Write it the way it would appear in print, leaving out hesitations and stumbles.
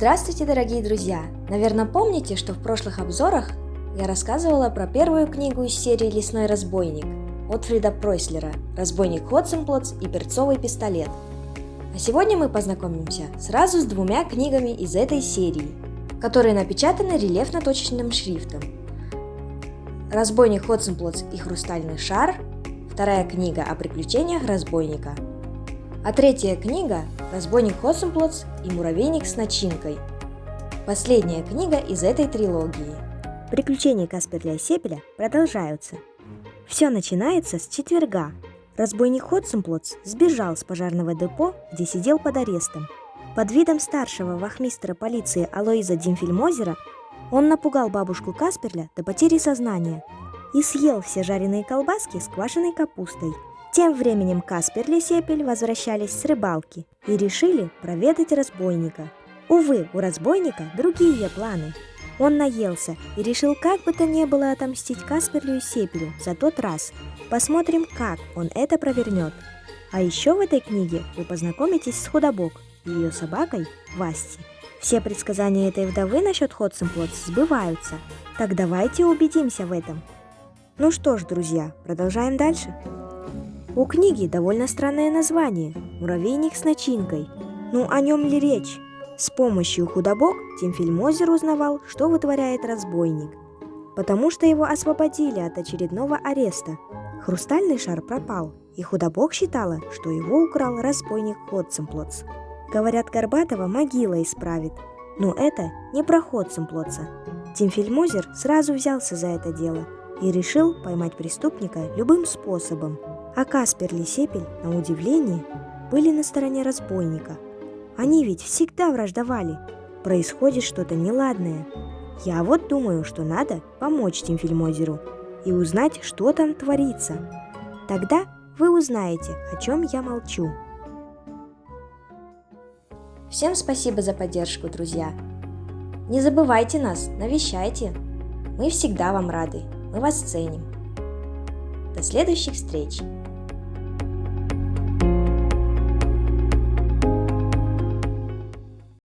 Здравствуйте, дорогие друзья! Наверное, помните, что в прошлых обзорах я рассказывала про первую книгу из серии «Лесной разбойник» Отфрида Пройслера «Разбойник Хотценплотц» и «Перцовый пистолет». А сегодня мы познакомимся сразу с двумя книгами из этой серии, которые напечатаны рельефно-точечным шрифтом. «Разбойник Хотценплотц и хрустальный шар», вторая книга о приключениях разбойника. А третья книга «Разбойник Хотценплотц и муравейник с начинкой». Последняя книга из этой трилогии. Приключения Касперля и Сепеля продолжаются. Все начинается с четверга. Разбойник Хотценплотц сбежал с пожарного депо, где сидел под арестом. Под видом старшего вахмистра полиции Алоиза Димфельмозера он напугал бабушку Касперля до потери сознания и съел все жареные колбаски с квашеной капустой. Тем временем Касперли и Сепель возвращались с рыбалки и решили проведать разбойника. Увы, у разбойника другие планы. Он наелся и решил как бы то ни было отомстить Касперлю и Сепелю за тот раз. Посмотрим, как он это провернет. А еще в этой книге вы познакомитесь с Худобок и ее собакой Васти. Все предсказания этой вдовы насчет Хотценплотц сбываются. Так давайте убедимся в этом. Ну что ж, друзья, продолжаем дальше. У книги довольно странное название «Муравейник с начинкой». Ну о нем ли речь? С помощью Худобок Димфельмозер узнавал, что вытворяет разбойник, потому что его освободили от очередного ареста. Хрустальный шар пропал, и Худобок считала, что его украл разбойник Хотценплотц. Говорят, Горбатова могила исправит, но это не про Хотценплотца. Димфельмозер сразу взялся за это дело и решил поймать преступника любым способом. А Касперли и Сепель, на удивление, были на стороне разбойника. Они ведь всегда враждовали. Происходит что-то неладное. Я вот думаю, что надо помочь Димфельмозеру и узнать, что там творится. Тогда вы узнаете, о чем я молчу. Всем спасибо за поддержку, друзья! Не забывайте нас, навещайте. Мы всегда вам рады, мы вас ценим. До следующих встреч!